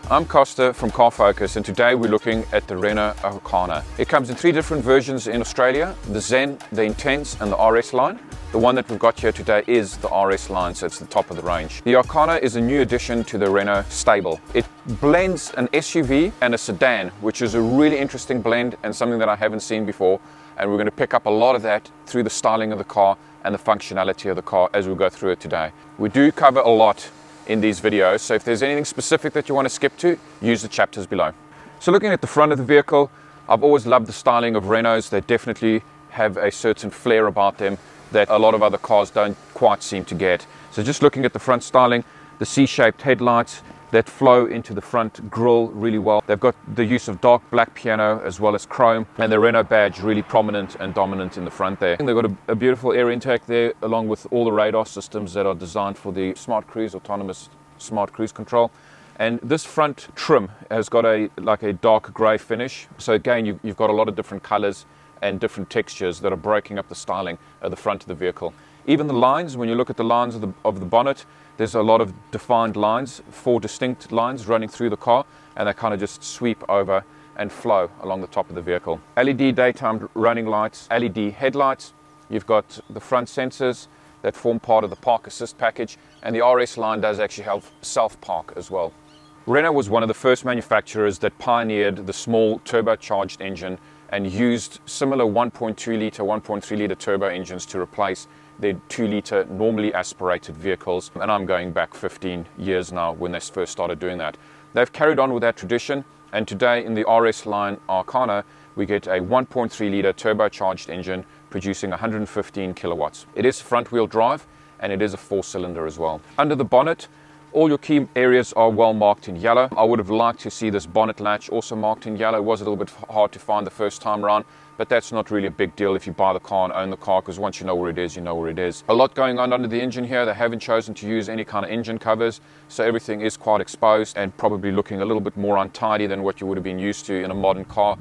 I'm Kosta from Car Focus, and today we're looking at the Renault Arkana. It comes in 3 different versions in Australia: the Zen, the Intense and the RS line. The one that we've got here today is the RS line, so it's the top of the range. The Arkana is a new addition to the Renault stable. It blends an SUV and a sedan, which is a really interesting blend and something that I haven't seen before. And we're going to pick up a lot of that through the styling of the car and the functionality of the car as we go through it today. We do cover a lot in these videos, so if there's anything specific that you want to skip to, use the chapters below. So looking at the front of the vehicle, I've always loved the styling of Renaults. They definitely have a certain flair about them that a lot of other cars don't quite seem to get. So just looking at the front styling, the C-shaped headlights that flow into the front grille really well. They've got the use of dark black piano as well as chrome, and the Renault badge really prominent and dominant in the front there. They've got a beautiful air intake there, along with all the radar systems that are designed for the smart cruise, autonomous smart cruise control. And this front trim has got like a dark grey finish. So again, you've got a lot of different colours and different textures that are breaking up the styling at the front of the vehicle. Even the lines, when you look at the lines of the bonnet, there's a lot of defined lines, 4 distinct lines running through the car, and they kind of just sweep over and flow along the top of the vehicle. LED daytime running lights, LED headlights. You've got the front sensors that form part of the park assist package, and the RS line does actually have self-park as well. Renault was one of the first manufacturers that pioneered the small turbocharged engine and used similar 1.2 litre, 1.3 litre turbo engines to replace their 2 litre normally aspirated vehicles. And I'm going back 15 years now when they first started doing that. They've carried on with that tradition, and today in the RS line Arkana we get a 1.3 litre turbocharged engine producing 115 kilowatts. It is front wheel drive and it is a 4-cylinder as well. Under the bonnet, all your key areas are well marked in yellow. I would have liked to see this bonnet latch also marked in yellow. It was a little bit hard to find the first time around, but that's not really a big deal if you buy the car and own the car, because once you know where it is, you know where it is. A lot going on under the engine here. They haven't chosen to use any kind of engine covers, so everything is quite exposed and probably looking a little bit more untidy than what you would have been used to in a modern car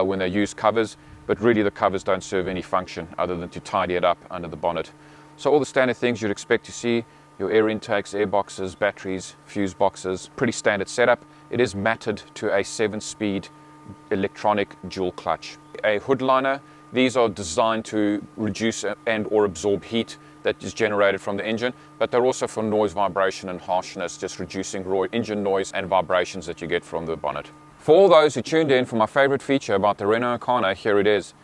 when they use covers. But really the covers don't serve any function other than to tidy it up under the bonnet. So all the standard things you'd expect to see: your air intakes, air boxes, batteries, fuse boxes, pretty standard setup. It is matted to a 7-speed electronic dual clutch. A hood liner, these are designed to reduce and or absorb heat that is generated from the engine, but they're also for noise, vibration and harshness, just reducing raw engine noise and vibrations that you get from the bonnet. For all those who tuned in for my favorite feature about the Renault Arkana, here it is.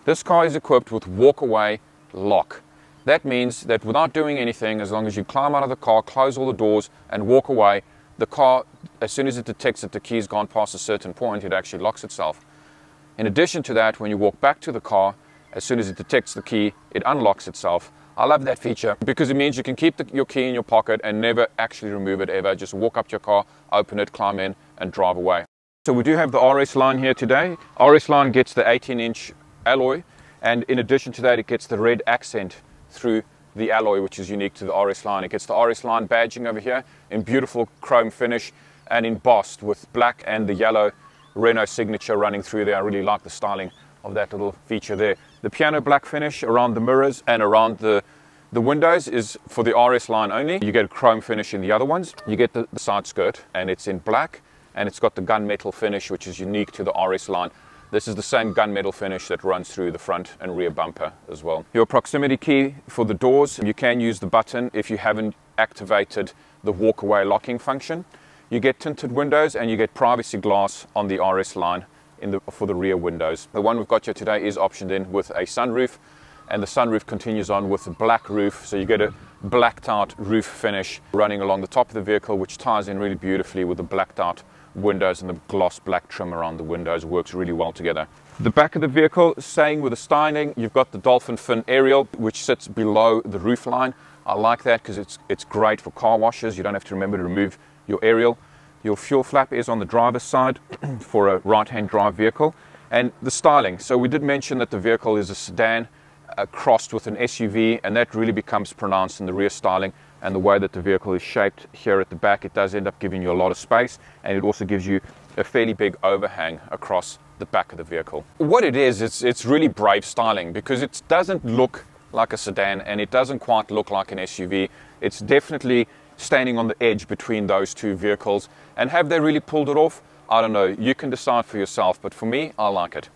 This car is equipped with walk-away lock. That means that without doing anything, as long as you climb out of the car, close all the doors and walk away, the car, as soon as it detects that the key's gone past a certain point, it actually locks itself. In addition to that, when you walk back to the car, as soon as it detects the key, it unlocks itself. I love that feature because it means you can keep your key in your pocket and never actually remove it ever. Just walk up to your car, open it, climb in and drive away. So we do have the RS line here today. RS line gets the 18-inch alloy, and in addition to that, it gets the red accent through the alloy, which is unique to the RS line. It gets the RS line badging over here in beautiful chrome finish and embossed with black and the yellow Renault signature running through there. I really like the styling of that little feature there. The piano black finish around the mirrors and around the windows is for the RS line only. You get a chrome finish in the other ones. You get the side skirt and it's in black, and it's got the gunmetal finish, which is unique to the RS line. This is the same gunmetal finish that runs through the front and rear bumper as well. Your proximity key for the doors, you can use the button if you haven't activated the walk-away locking function. You get tinted windows and you get privacy glass on the RS line for the rear windows. The one we've got here today is optioned in with a sunroof, and the sunroof continues on with a black roof, so you get a blacked out roof finish running along the top of the vehicle, which ties in really beautifully with the blacked out windows, and the gloss black trim around the windows works really well together. The back of the vehicle, staying with the styling, you've got the dolphin fin aerial, which sits below the roof line. I like that because it's great for car washes. You don't have to remember to remove your aerial. Your fuel flap is on the driver's side for a right-hand drive vehicle. And the styling, so we did mention that the vehicle is a sedan crossed with an SUV, and that really becomes pronounced in the rear styling. And the way that the vehicle is shaped here at the back, it does end up giving you a lot of space, and it also gives you a fairly big overhang across the back of the vehicle. What it is, it's really brave styling because it doesn't look like a sedan and it doesn't quite look like an SUV. It's definitely standing on the edge between those two vehicles. And have they really pulled it off? I don't know. You can decide for yourself, but for me, I like it.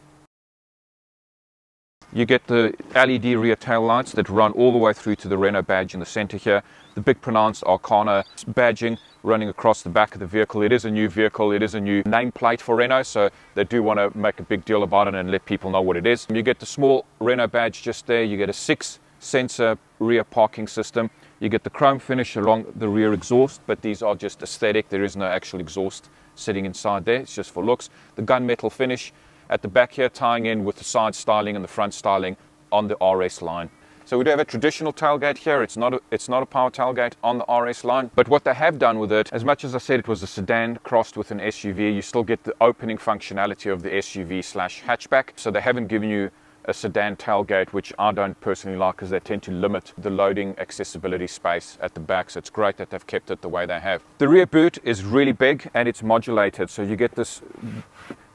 You get the LED rear tail lights that run all the way through to the Renault badge in the center here. The big pronounced Arkana badging running across the back of the vehicle. It is a new vehicle. It is a new nameplate for Renault, so they do want to make a big deal about it and let people know what it is. You get the small Renault badge just there. You get a 6-sensor rear parking system. You get the chrome finish along the rear exhaust, but these are just aesthetic. There is no actual exhaust sitting inside there. It's just for looks. The gunmetal finish at the back here, tying in with the side styling and the front styling on the RS line. So we do have a traditional tailgate here. It's not a power tailgate on the RS line. But what they have done with it, as much as I said it was a sedan crossed with an SUV, you still get the opening functionality of the SUV/hatchback. So they haven't given you a sedan tailgate, which I don't personally like because they tend to limit the loading accessibility space at the back. So it's great that they've kept it the way they have. The rear boot is really big and it's modulated. So you get this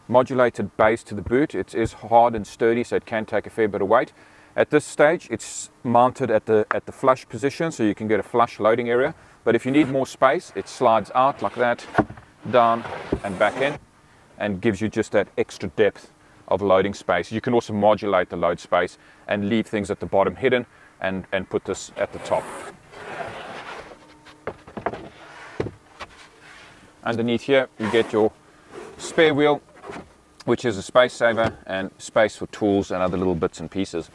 modulated base to the boot. It is hard and sturdy, so it can take a fair bit of weight. At this stage, it's mounted at the flush position, so you can get a flush loading area. But if you need more space, it slides out like that, down and back in, and gives you just that extra depth of loading space. You can also modulate the load space and leave things at the bottom hidden and put this at the top. Underneath here, you get your spare wheel, which is a space saver and space for tools and other little bits and pieces.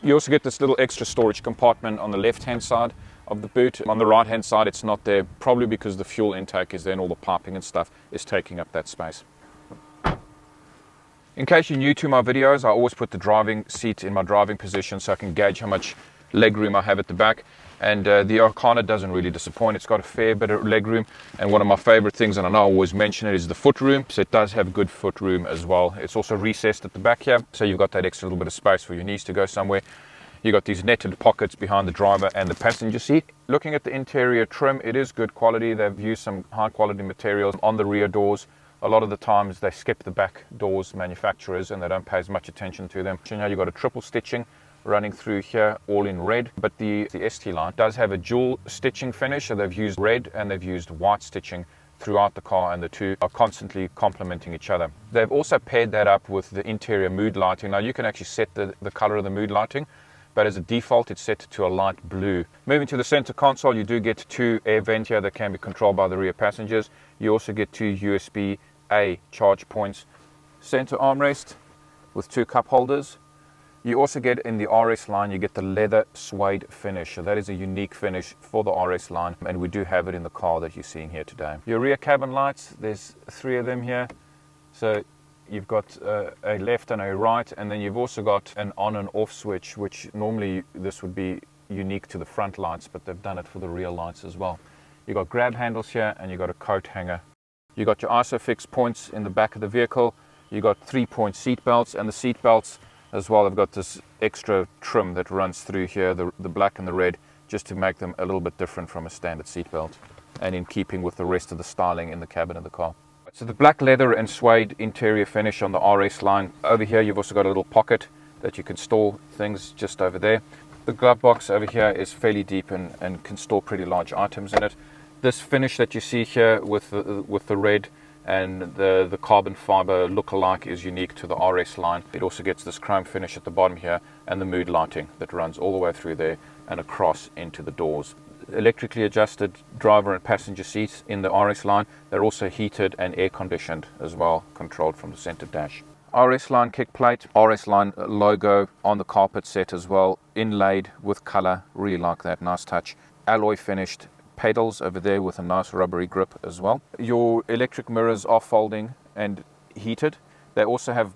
You also get this little extra storage compartment on the left-hand side of the boot. On the right-hand side, it's not there, probably because the fuel intake is there and all the piping and stuff is taking up that space. In case you're new to my videos, I always put the driving seat in my driving position so I can gauge how much leg room I have at the back. And the Arkana doesn't really disappoint. It's got a fair bit of leg room, and one of my favorite things, and I know I always mention it, is the foot room. So it does have good foot room as well. It's also recessed at the back here, so you've got that extra little bit of space for your knees to go somewhere. You've got these netted pockets behind the driver and the passenger seat. Looking at the interior trim, it is good quality. They've used some high quality materials on the rear doors. A lot of the times they skip the back doors manufacturers and they don't pay as much attention to them. You know, you've got a triple stitching running through here, all in red, but the ST line does have a dual stitching finish, so they've used red and they've used white stitching throughout the car, and the two are constantly complementing each other. They've also paired that up with the interior mood lighting. Now you can actually set the color of the mood lighting, but as a default it's set to a light blue. Moving to the center console, you do get 2 air vents here that can be controlled by the rear passengers. You also get 2 USB-A charge points, center armrest with 2 cup holders. You also get in the RS line, you get the leather suede finish. So that is a unique finish for the RS line, and we do have it in the car that you're seeing here today. Your rear cabin lights, there's 3 of them here. So you've got a left and a right, and then you've also got an on and off switch, which normally this would be unique to the front lights, but they've done it for the rear lights as well. You've got grab handles here, and you've got a coat hanger. You've got your ISOFIX points in the back of the vehicle. You've got 3-point seat belts, and the seat belts as well, I've got this extra trim that runs through here, the black and the red, just to make them a little bit different from a standard seat belt and in keeping with the rest of the styling in the cabin of the car. So the black leather and suede interior finish on the RS line. Over here you've also got a little pocket that you can store things just over there. The glove box over here is fairly deep and can store pretty large items in it. This finish that you see here with the red and the carbon fiber look-alike is unique to the RS line. It also gets this chrome finish at the bottom here and the mood lighting that runs all the way through there and across into the doors. Electrically adjusted driver and passenger seats in the RS line. They're also heated and air conditioned as well, controlled from the center dash. RS line kick plate, RS line logo on the carpet set as well, inlaid with color, really like that, nice touch. Alloy finished pedals over there with a nice rubbery grip as well. Your electric mirrors are folding and heated. They also have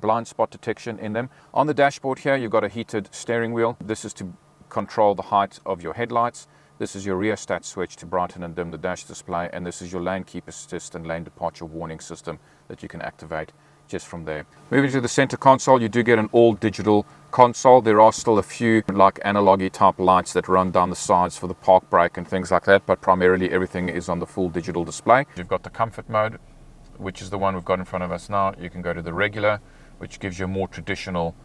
blind spot detection in them. On the dashboard here you've got a heated steering wheel. This is to control the height of your headlights. This is your rheostat switch to brighten and dim the dash display, and this is your lane keep assist and lane departure warning system that you can activate just from there. Moving to the center console, you do get an all digital console. There are still a few like analogy type lights that run down the sides for the park brake and things like that, but primarily everything is on the full digital display. You've got the comfort mode, which is the one we've got in front of us now. You can go to the regular, which gives you a more traditional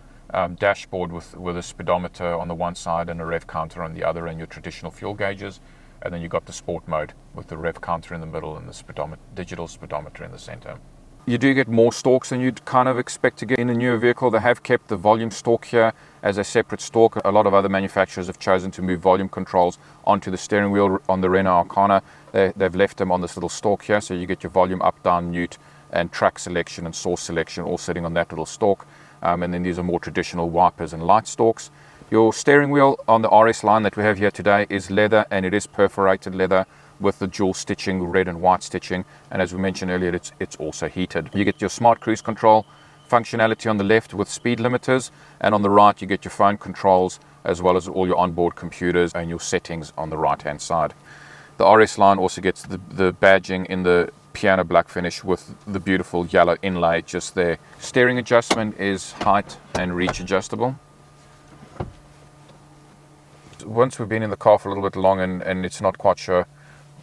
dashboard with a speedometer on the one side and a rev counter on the other, and your traditional fuel gauges. and then you've got the sport mode with the rev counter in the middle and the digital speedometer in the center. You do get more stalks than you'd kind of expect to get in a newer vehicle. They have kept the volume stalk here as a separate stalk. A lot of other manufacturers have chosen to move volume controls onto the steering wheel on the Renault Arkana. They've left them on this little stalk here, so you get your volume up, down, mute, and track selection and source selection all sitting on that little stalk. And then these are more traditional wipers and light stalks. Your steering wheel on the RS line that we have here today is leather, and it is perforated leather with the dual stitching, red and white stitching, and as we mentioned earlier, it's also heated. You get your smart cruise control functionality on the left with speed limiters, and on the right you get your phone controls as well as all your onboard computers and your settings on the right hand side. The RS line also gets the badging in the piano black finish with the beautiful yellow inlay just there. Steering adjustment is height and reach adjustable. Once we've been in the car for a little bit long and it's not quite sure,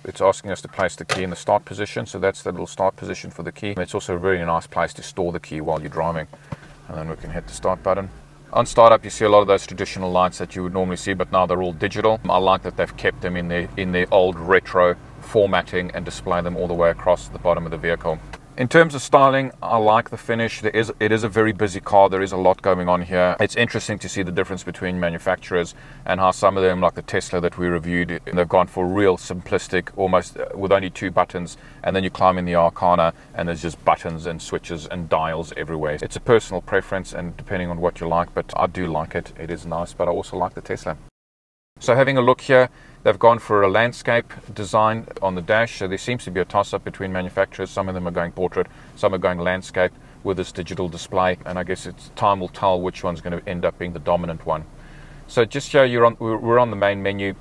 it's asking us to place the key in the start position, so that's the little start position for the key. It's also a very nice place to store the key while you're driving, and then we can hit the start button. On startup you see a lot of those traditional lights that you would normally see, but now they're all digital. I like that they've kept them in their old retro formatting and display them all the way across the bottom of the vehicle. In terms of styling, I like the finish. It is a very busy car. There is a lot going on here. It's interesting to see the difference between manufacturers and how some of them, like the Tesla that we reviewed, they've gone for real simplistic, almost with only 2 buttons, and then you climb in the Arkana and there's just buttons and switches and dials everywhere. It's a personal preference and depending on what you like, but I do like it. It is nice, but I also like the Tesla. So having a look here, they've gone for a landscape design on the dash, so there seems to be a toss-up between manufacturers. Some of them are going portrait, some are going landscape with this digital display, and I guess time will tell which one's going to end up being the dominant one. So just show you, we're on the main menu.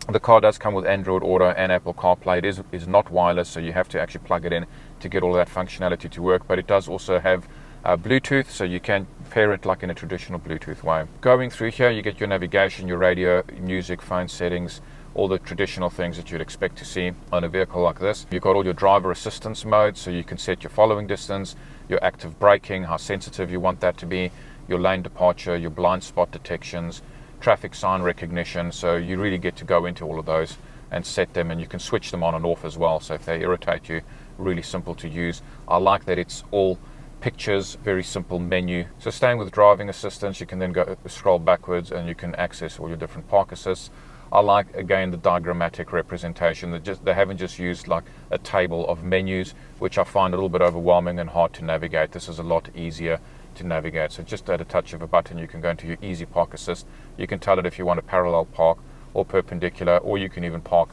The car does come with Android Auto and Apple CarPlay. It is not wireless, so you have to actually plug it in to get all of that functionality to work, but it does also have Bluetooth, so you can pair it like in a traditional Bluetooth way. Going through here, you get your navigation, your radio, music, phone settings, all the traditional things that you'd expect to see on a vehicle like this. You've got all your driver assistance modes, so you can set your following distance, your active braking, how sensitive you want that to be, your lane departure, your blind spot detections, traffic sign recognition, so you really get to go into all of those and set them, and you can switch them on and off as well, so if they irritate you, really simple to use. I like that it's all pictures, very simple menu. So staying with driving assistance, you can then go scroll backwards and you can access all your different park assists. I like, again, the diagrammatic representation. They haven't just used like a table of menus, which I find a little bit overwhelming and hard to navigate. This is a lot easier to navigate. So just at a touch of a button, you can go into your easy park assist. You can tell it if you want a parallel park or perpendicular, or you can even park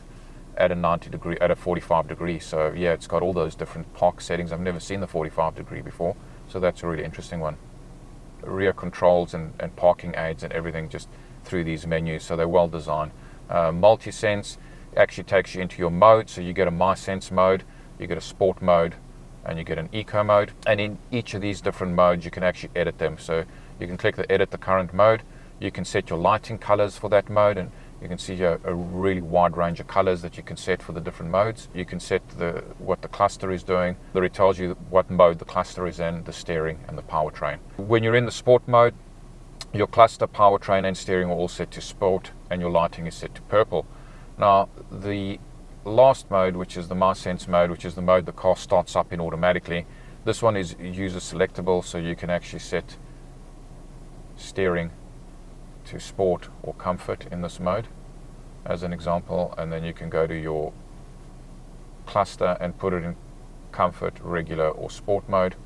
at a 90 degree, at a 45 degree. So yeah, it's got all those different park settings. I've never seen the 45 degree before, so that's a really interesting one. Rear controls and parking aids and everything just through these menus, so they're well designed. Multi-sense actually takes you into your mode, so you get a My Sense mode, you get a sport mode, and you get an eco mode, and in each of these different modes you can actually edit them. So you can click the edit the current mode, you can set your lighting colors for that mode, and you can see here a really wide range of colors that you can set for the different modes. You can set what the cluster is doing. There it tells you what mode the cluster is in, the steering and the powertrain. When you're in the sport mode, your cluster, powertrain and steering are all set to sport, and your lighting is set to purple. Now the last mode, which is the My Sense mode, which is the mode the car starts up in automatically, this one is user selectable, so you can actually set steering to sport or comfort in this mode as an example, and then you can go to your cluster and put it in comfort, regular or sport mode,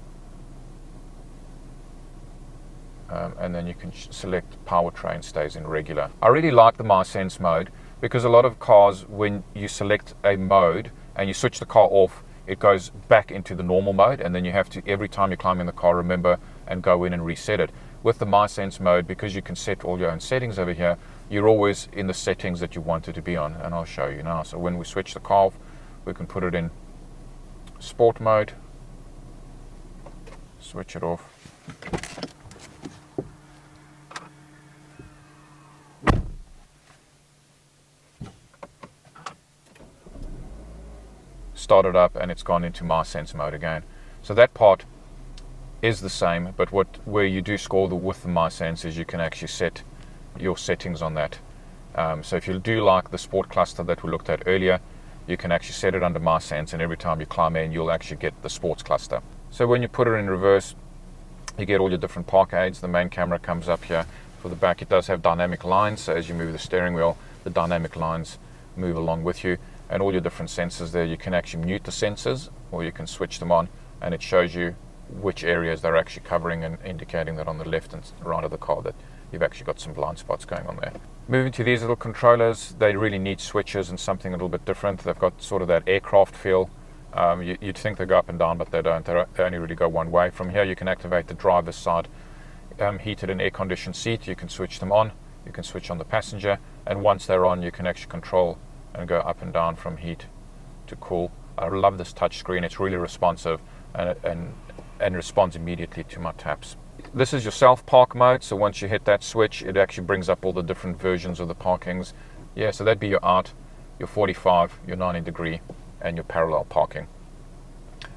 and then you can select powertrain stays in regular. I really like the My Sense mode because a lot of cars, when you select a mode and you switch the car off, it goes back into the normal mode, and then you have to, every time you climb in the car, remember and go in and reset it. With the My Sense mode, because you can set all your own settings over here, you're always in the settings that you want it to be on, and I'll show you now. So when we switch the car off, we can put it in sport mode, switch it off, start it up, and it's gone into My Sense mode again. So that part is the same, but where you do score with the My Sense is you can actually set your settings on that. So if you do like the sport cluster that we looked at earlier, you can actually set it under My Sense, and every time you climb in, you'll actually get the sports cluster. So when you put it in reverse, you get all your different park aids. The main camera comes up here. For the back, it does have dynamic lines, so as you move the steering wheel, the dynamic lines move along with you, and all your different sensors there. You can actually mute the sensors, or you can switch them on, and it shows you which areas they're actually covering, and indicating that on the left and right of the car that you've actually got some blind spots going on there. Moving to these little controllers, they really need switches and something a little bit different. They've got sort of that aircraft feel. You'd think they go up and down, but they don't. They only really go one way. From here, you can activate the driver's side heated and air-conditioned seat. You can switch them on. You can switch on the passenger, and once they're on, you can actually control and go up and down from heat to cool. I love this touch screen. It's really responsive and responds immediately to my taps. This is your self-park mode, so once you hit that switch, it actually brings up all the different versions of the parkings. Yeah, so that'd be your art, your 45, your 90 degree, and your parallel parking.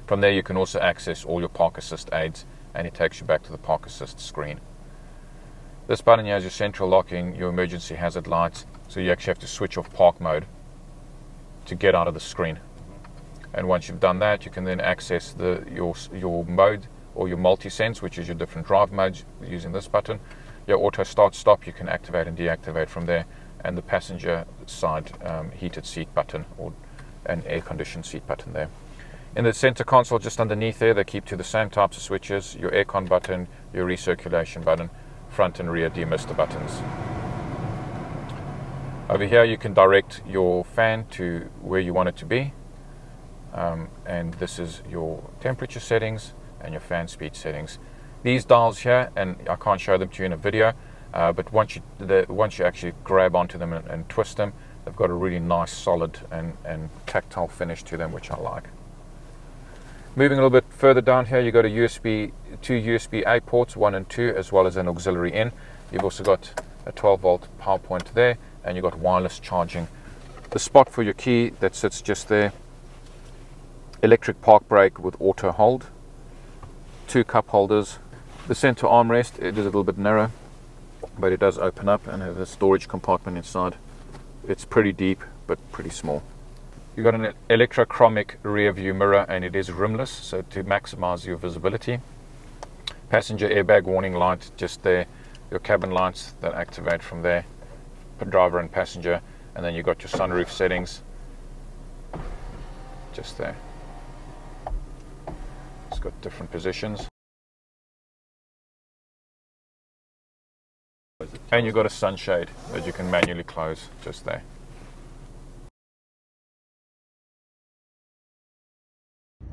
From there, you can also access all your park assist aids, and it takes you back to the park assist screen. This button here is your central locking, your emergency hazard lights, so you actually have to switch off park mode to get out of the screen. And once you've done that, you can then access your mode, or your multi-sense, which is your different drive modes, using this button. Your auto start stop, you can activate and deactivate from there, and the passenger side heated seat button, or an air conditioned seat button there. In the center console just underneath there, they keep to the same types of switches: your aircon button, your recirculation button, front and rear demister buttons. Over here you can direct your fan to where you want it to be, and this is your temperature settings and your fan speed settings. These dials here, and I can't show them to you in a video, but once you actually grab onto them and twist them, they've got a really nice solid and tactile finish to them, which I like. Moving a little bit further down here, you've got two USB-A ports, 1 and 2, as well as an auxiliary in. You've also got a 12-volt power point there, and you've got wireless charging. The spot for your key that sits just there. Electric park brake with auto hold. 2 cup holders. The center armrest, it is a little bit narrow, but it does open up and have a storage compartment inside. It's pretty deep, but pretty small. You've got an electrochromic rear view mirror, and it is rimless, so to maximize your visibility. Passenger airbag warning light just there. Your cabin lights that activate from there for driver and passenger, and then you've got your sunroof settings just there. It's got different positions. And you've got a sunshade that you can manually close just there.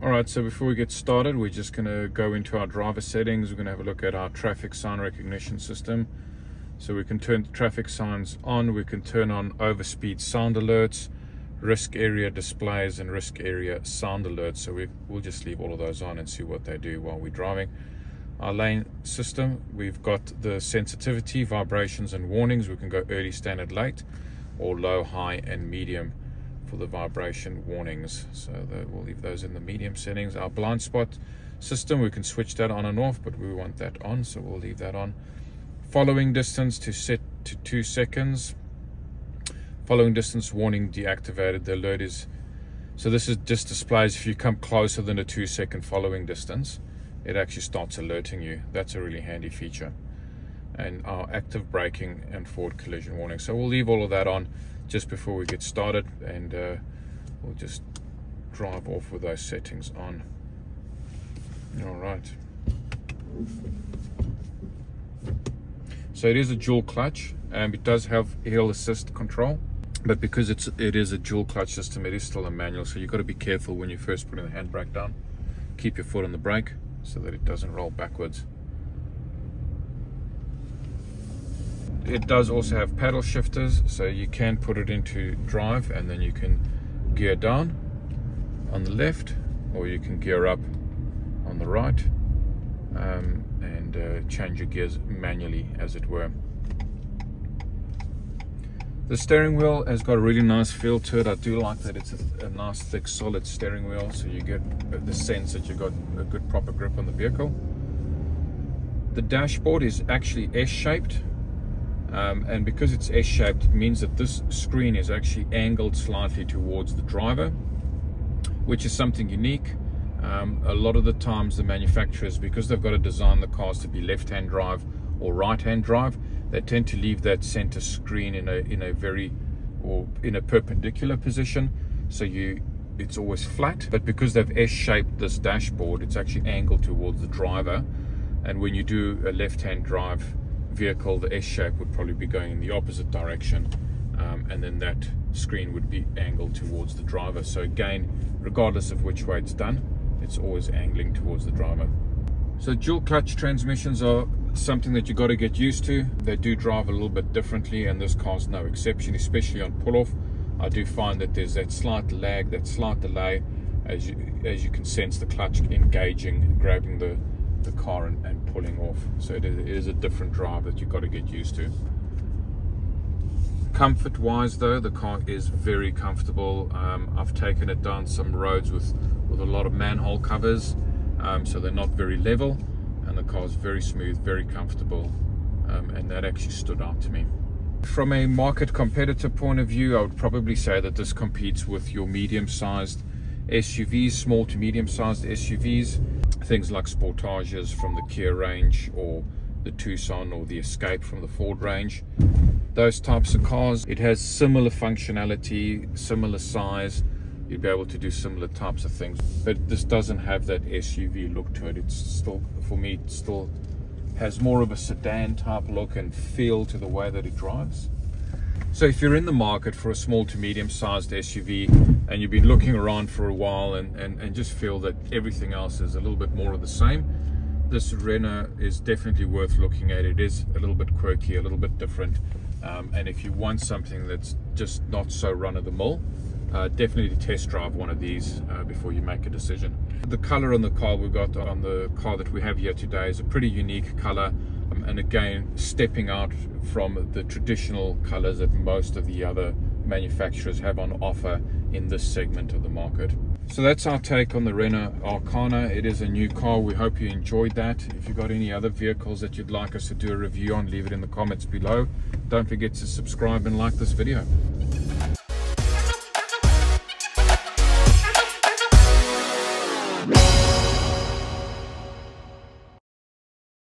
Alright, so before we get started, we're just going to go into our driver settings. We're going to have a look at our traffic sign recognition system. So we can turn the traffic signs on, we can turn on overspeed sound alerts, risk area displays, and risk area sound alerts. So we'll just leave all of those on and see what they do while we're driving. Our lane system, we've got the sensitivity, vibrations, and warnings. We can go early, standard, late, or low, high, and medium for the vibration warnings. So we'll leave those in the medium settings. Our blind spot system, we can switch that on and off, but we want that on, so we'll leave that on. Following distance to set to 2 seconds. Following distance warning deactivated. The alert is, so this is just displays if you come closer than a 2-second following distance, it actually starts alerting you. That's a really handy feature. And our active braking and forward collision warning. So we'll leave all of that on just before we get started, and we'll just drive off with those settings on. All right. So it is a dual clutch, and it does have hill assist control, but because it is a dual clutch system, it is still a manual, so you've got to be careful when you first put the handbrake down. Keep your foot on the brake so that it doesn't roll backwards. It does also have paddle shifters, so you can put it into drive and then you can gear down on the left, or you can gear up on the right, and change your gears manually, as it were. The steering wheel has got a really nice feel to it. I do like that it's a nice thick solid steering wheel, so you get the sense that you've got a good proper grip on the vehicle. The dashboard is actually S-shaped, and because it's S-shaped, it means that this screen is actually angled slightly towards the driver, which is something unique. A lot of the times the manufacturers, because they've got to design the cars to be left-hand drive or right-hand drive, they tend to leave that center screen in a perpendicular position, so it's always flat. But because they've S-shaped this dashboard, it's actually angled towards the driver, and when you do a left-hand drive vehicle, the S-shape would probably be going in the opposite direction, and then that screen would be angled towards the driver. So again, regardless of which way it's done, it's always angling towards the driver. So dual clutch transmissions are something that you got to get used to. They do drive a little bit differently, and this car's no exception, especially on pull-off. I do find that there's that slight lag, that slight delay, as you can sense the clutch engaging, grabbing the car and pulling off. So it is a different drive that you've got to get used to. Comfort wise though, the car is very comfortable. I've taken it down some roads with a lot of manhole covers, so they're not very level, and the car is very smooth, very comfortable, and that actually stood out to me. From a market competitor point of view, I would probably say that this competes with your medium-sized SUVs, small to medium-sized SUVs, things like Sportages from the Kia range, or the Tucson or the Escape from the Ford range. Those types of cars, it has similar functionality, similar size, you'd be able to do similar types of things, but this doesn't have that SUV look to it. It's still, for me, it still has more of a sedan type look and feel to the way that it drives. So if you're in the market for a small to medium sized SUV and you've been looking around for a while and just feel that everything else is a little bit more of the same, this Renault is definitely worth looking at. It is a little bit quirky, a little bit different, and if you want something that's just not so run-of-the-mill, definitely test drive one of these before you make a decision. The color on the car we've got on the car that we have here today is a pretty unique color, and again stepping out from the traditional colors that most of the other manufacturers have on offer in this segment of the market. So that's our take on the Renault Arkana. It is a new car. We hope you enjoyed that. If you've got any other vehicles that you'd like us to do a review on, leave it in the comments below. Don't forget to subscribe and like this video.